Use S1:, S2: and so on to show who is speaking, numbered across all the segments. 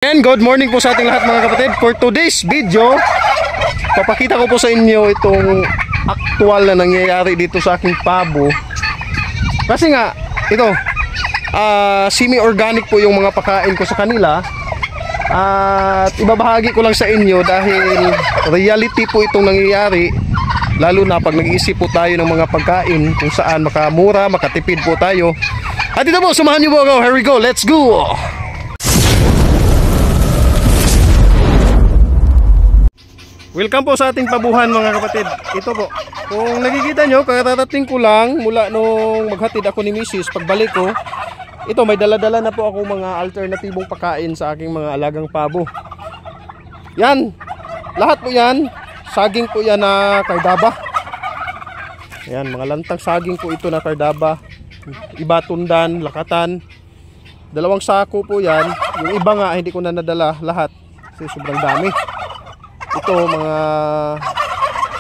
S1: And good morning po sa ating lahat mga kapatid. For today's video, papakita ko po sa inyo itong aktual na nangyayari dito sa aking pabo. Kasi nga, ito, semi-organic po yung mga pakain ko sa kanila. At ibabahagi ko lang sa inyo dahil reality po itong nangyayari. Lalo na pag nag-iisip po tayo ng mga pagkain kung saan makamura, makatipid po tayo. At ito po, samahan niyo po ako. Here we go, let's go! Welcome po sa ating pabuhan mga kapatid. Ito po, kung nakikita nyo, kakarating ko lang mula nung maghatid ako ni Mrs. Pagbalik ko, ito may dala-dala na po ako mga alternatibong pagkain sa aking mga alagang pabo. Yan, lahat po yan, saging po yan na kardaba. Yan, mga lantang saging po ito na kardaba. Iba tundan, lakatan. 2 sako po yan. Yung iba nga hindi ko na nadala lahat kasi sobrang dami. Ito mga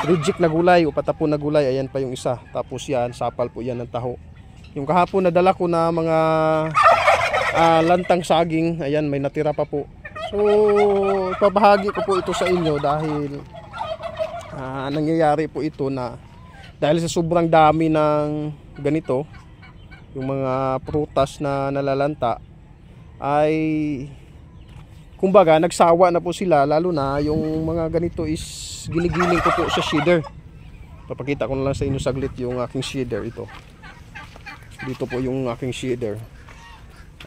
S1: reject na gulay o patapon na gulay, ayan pa yung isa. Tapos yan, sapal po yan ng taho. Yung kahapon nadala ko na mga lantang saging, ayan may natira pa po. So ipabahagi ko po ito sa inyo dahil nangyayari po ito na dahil sa sobrang dami ng ganito, yung mga prutas na nalalanta ay kumbaga nagsawa na po sila, lalo na yung mga ganito is ginigiling ko po sa shedder. Papakita ko na lang sa inyo saglit yung aking shedder. Ito dito po yung aking shedder,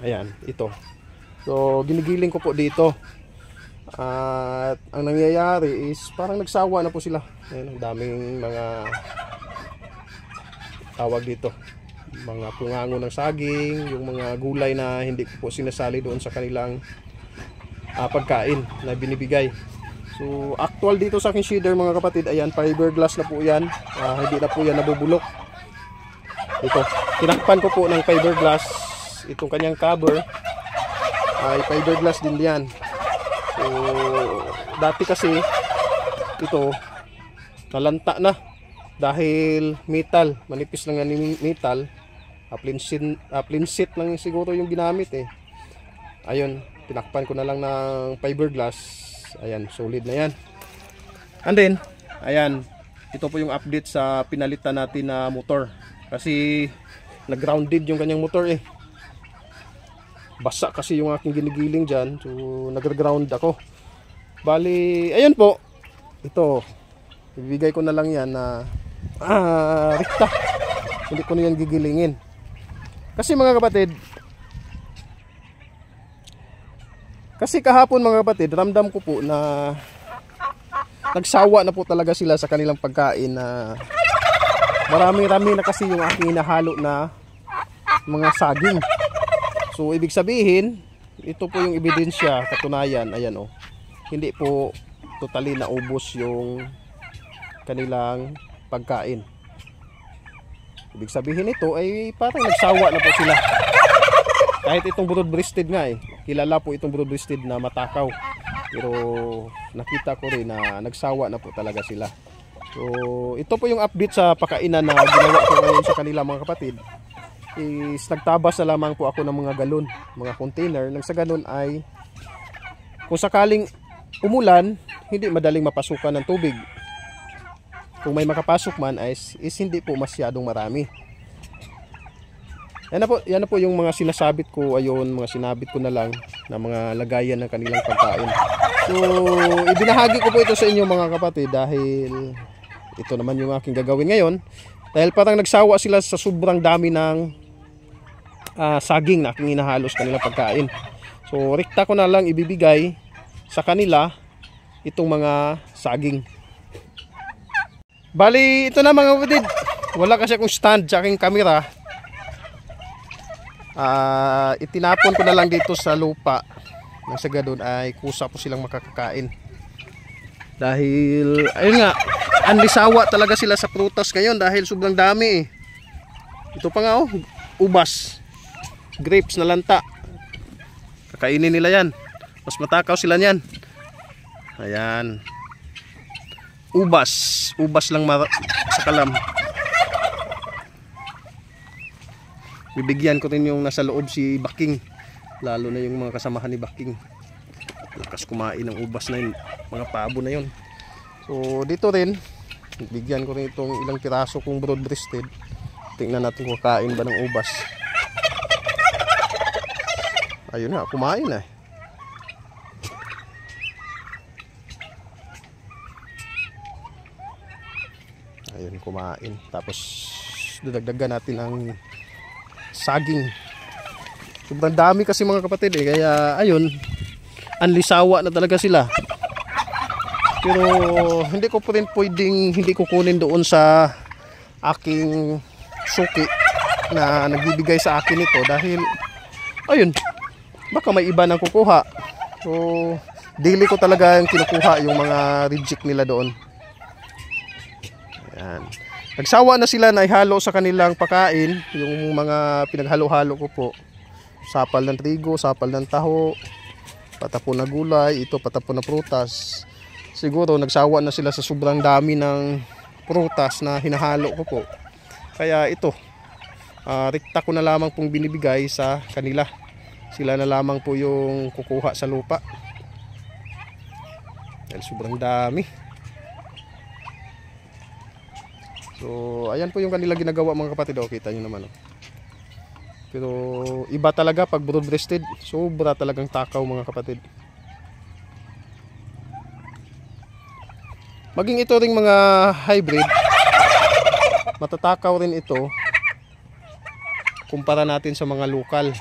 S1: ayan ito. So ginigiling ko po dito at ang nangyayari is parang nagsawa na po sila. Ayan, ang daming mga tawag dito, mga pungango ng saging, yung mga gulay na hindi ko po sinasali doon sa kanilang pagkain na binibigay. So actual dito sa aking shedder mga kapatid, ayan fiberglass na po yan, hindi na po yan nabubulok. Ito, tinakpan ko po ng fiberglass. Itong kanyang cover ay fiberglass din yan. So dati kasi ito nalanta na dahil metal, manipis lang yan metal. Plinsit lang siguro yung ginamit eh. Ayun, tinakpan ko na lang ng fiberglass. Ayan, solid na yan. And then, ayan, ito po yung update sa pinalitan natin na motor. Kasi nag-grounded yung kanyang motor eh. Basa kasi yung aking ginigiling dyan. So nag-ground ako. Bali, ayun po. Ito, ibigay ko na lang yan na rikta. Hindi ko na yan gigilingin. Kasi mga kapatid, kasi kahapon mga kapatid, ramdam ko po na nagsawa na po talaga sila sa kanilang pagkain na marami-rami na kasi yung aking hinahalo na mga saging. So ibig sabihin, ito po yung ebidensya, katunayan, ayan oh. Hindi po totally naubos yung kanilang pagkain. Ibig sabihin ito ay parang nagsawa na po sila. Kahit itong broad-breasted nga eh, kilala po itong broad-breasted na matakaw. Pero nakita ko rin na nagsawa na po talaga sila. So ito po yung update sa pakainan na ginawa ko ngayon sa kanila mga kapatid. Is nagtabas na lamang po ako ng mga galon, mga container. Nang sa ganun ay kung sakaling umulan, hindi madaling mapasukan ng tubig. Kung may makapasok man is hindi po masyadong marami. Yan na po yung mga sinasabit ko, ayun, mga sinabit ko na lang na mga lagayan ng kanilang pagkain. So ibinahagi ko po ito sa inyo mga kapatid dahil ito naman yung aking gagawin ngayon. Dahil parang nagsawa sila sa sobrang dami ng saging na aking hinahalos kanilang pagkain. So rikta ko na lang ibibigay sa kanila itong mga saging. Bali, ito na mga kapatid. Wala kasi akong stand sa aking camera. Itinapon ko na lang dito sa lupa. Nang sa ganun ay kusa po silang makakakain. Dahil, ayun nga, anlisawa talaga sila sa prutas ngayon dahil sobrang dami eh. Ito pa nga oh, ubas. Grapes na lanta. Kakainin nila yan. Mas matakaw sila niyan. Ayan. Ubas lang sa kalam. Bibigyan ko rin yung nasa loob si Baking, lalo na yung mga kasamahan ni Baking. Lakas kumain ng ubas na yun, mga pabo na yun. So dito rin, bigyan ko rin itong ilang piraso kong broad breasted. Tingnan natin kung kakain ba ng ubas. Ayun na, kumain na. Ayun, kumain. Tapos dadagdagan natin ang saging. Sobrang dami kasi mga kapatid eh. Kaya ayun, anlisawa na talaga sila. Pero hindi ko pa rin pwedeng hindi kukunin doon sa aking suki na nagbibigay sa akin ito dahil ayun, baka may iba nang kukuha. So daily ko talaga yung kinukuha yung mga reject nila doon. Ayan. Nagsawa na sila na ihalo sa kanilang pagkain yung mga pinaghalo-halo ko po. Sapal ng trigo, sapal ng taho, patapon na gulay, ito patapon na prutas. Siguro nagsawa na sila sa sobrang dami ng prutas na hinahalo ko po. Kaya ito, rekta ko na lamang pong binibigay sa kanila. Sila na lamang po yung kukuha sa lupa. Dahil sobrang dami. So ayan po yung kanila ginagawa mga kapatid. O, kita nyo naman. Pero iba talaga pag broad breasted. Sobra talagang takaw mga kapatid. Maging ito ring mga hybrid, matatakaw rin ito kumpara natin sa mga lokal.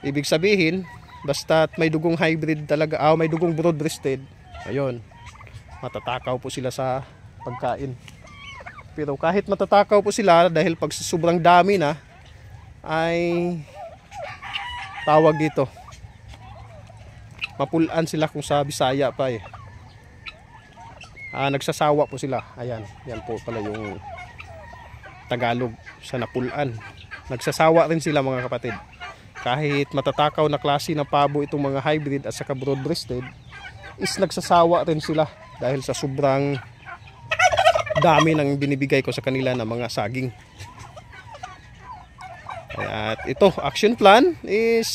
S1: Ibig sabihin, basta may dugong hybrid talaga, may dugong broad breasted, ayun, matatakaw po sila sa pagkain. Pero kahit matatakaw po sila dahil pag sobrang dami na ay tawag dito, mapulaan sila kung sa Bisaya pa eh. Nagsasawa po sila. Ayan, yan po pala yung Tagalog sa napulaan. Nagsasawa rin sila mga kapatid. Kahit matatakaw na klase ng pabo itong mga hybrid at saka broad breasted, is nagsasawa rin sila dahil sa sobrang dami ng binibigay ko sa kanila na mga saging. At ito, action plan is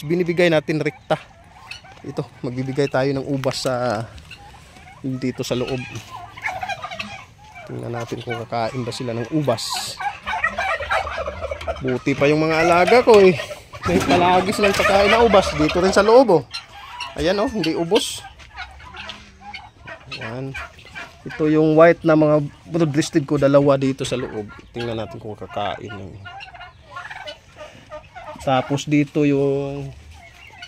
S1: binibigay natin rekta. Ito, magbibigay tayo ng ubas sa dito sa loob. Tingnan natin kung kakain ba sila ng ubas. Buti pa yung mga alaga ko eh. May palagi silang kakain ng ubas dito rin sa loob oh. Ayan oh, hindi ubos. Ayan. Ito yung white na mga broad breasted ko, dalawa dito sa loob. Tingnan natin kung kakain ng. Tapos dito yung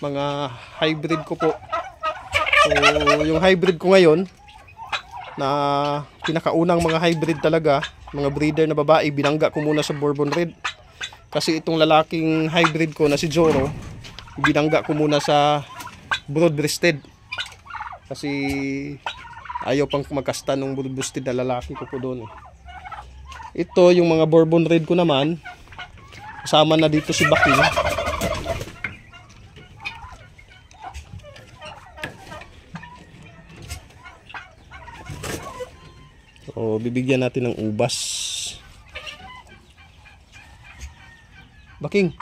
S1: mga hybrid ko po. So yung hybrid ko ngayon na pinakaunang mga hybrid talaga, mga breeder na babae, binangga ko muna sa Bourbon Red. Kasi itong lalaking hybrid ko na si Joro, binangga ko muna sa broad breasted. Kasi ayaw pang magkasta ng broad breasted na lalaki ko po doon. Ito yung mga Bourbon Red ko naman, kasama na dito si Baking. So bibigyan natin ng ubas. Baking,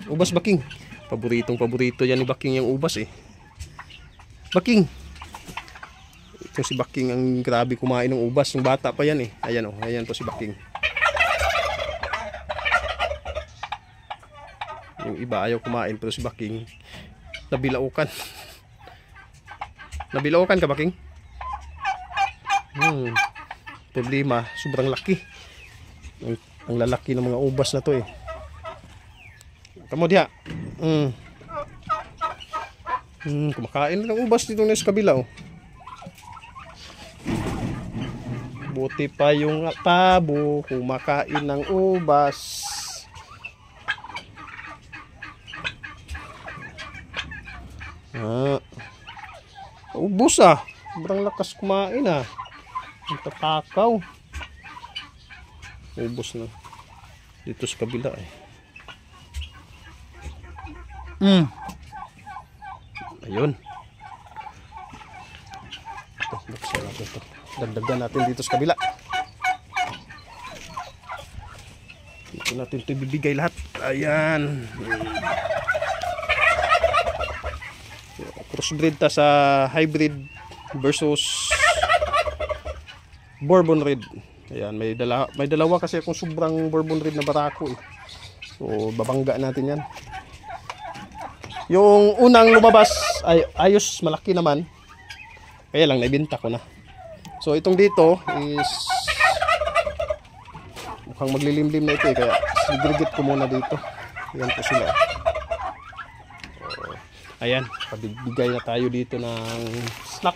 S1: ubas Baking. Paborito yan ni Baking yung ubas eh. Baking. Ito si Baking ang grabe kumain ng ubas. Yung bata pa yan eh. Ayan oh, ayan po si Baking. Yung iba ayaw kumain pero si Baking nabilaukan. Nabilaukan ka Baking? Problema, sobrang laki. Ang lalaki ng mga ubas na to eh. Kamo diha. Kumakain ng ubas dito sa kabila oh. Buti pa yung pabo kumakain ng ubas. Ubos ah. Sobrang lakas kumain ah. Tatakaw. Ubos na. Dito sa kabila eh. Ayun. Ito, buksan natin ito. Dagdagan natin dito sa kabila. Dito natin ito ibibigay lahat. Ayan. Crossbreed ta sa hybrid versus Bourbon Red. Ayan, may dalawa kasi akong sobrang Bourbon Red na barako eh. So babangga natin yan. Yung unang lumabas ay ayos, malaki naman. Kaya lang naibenta ko na. So itong dito is mukhang maglilimlim na ito eh, kaya sigurigit ko muna dito. Ayan po sila. So, ayan, pabibigay na tayo dito ng snack.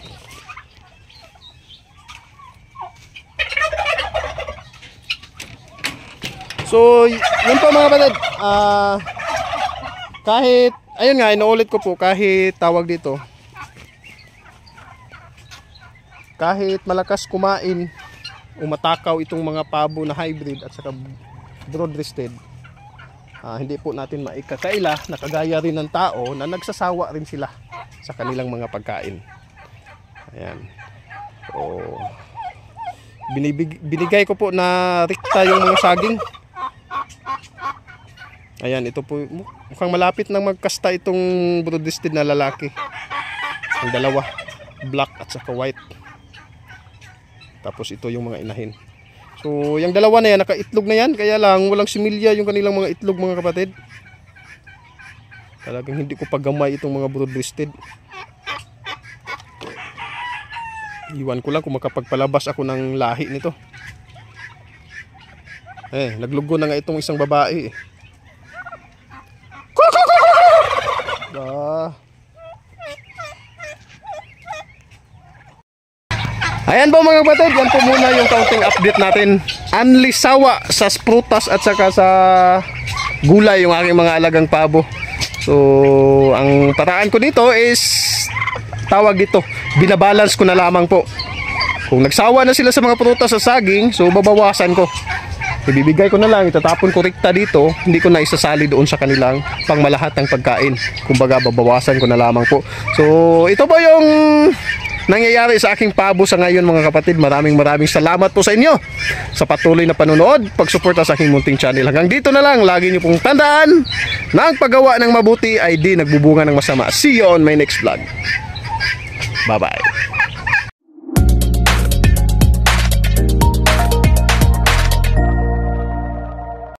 S1: So, yun po mga kapatid. Kahit, ayun nga, inuulit ko po, kahit tawag dito, kahit malakas kumain, umatakaw itong mga pabo na hybrid at saka broad-breasted, hindi po natin maikakaila na kagaya rin ng tao na nagsasawa rin sila sa kanilang mga pagkain. Ayan. So, binigay ko po na rikta yung mga saging. Ayan, ito po mukhang malapit nang magkasta itong broad-breasted na lalaki. Ang dalawa, black at saka white. Tapos ito yung mga inahin. So, yung dalawa na yan, nakaitlog na yan. Kaya lang, walang similya yung kanilang mga itlog mga kapatid. Talagang hindi ko pagamay itong mga broad-breasted. Iwan ko lang kung makapagpalabas ako ng lahi nito. Naglugo na nga itong isang babae. Ayan po mga kapatid, yan po muna yung kaunting update natin. Anli sawa sa prutas at saka sa gulay yung aking mga alagang pabo. So, ang paraan ko dito is tawag dito, binabalance ko na lamang po. Kung nagsawa na sila sa mga prutas sa saging, so babawasan ko. Ibibigay ko na lang, itatapon ko rikta dito, hindi ko na isasali doon sa kanilang pangmalahat ng pagkain. Kumbaga babawasan ko na lamang po. So, ito po yung nangyayari sa aking pabo sa ngayon mga kapatid. Maraming salamat po sa inyo sa patuloy na panonood, pagsuporta sa aking munting channel. Hanggang dito na lang, lagi niyo pong tandaan na ang paggawa ng mabuti ay di nagbubunga ng masama. See you on my next vlog. Bye bye.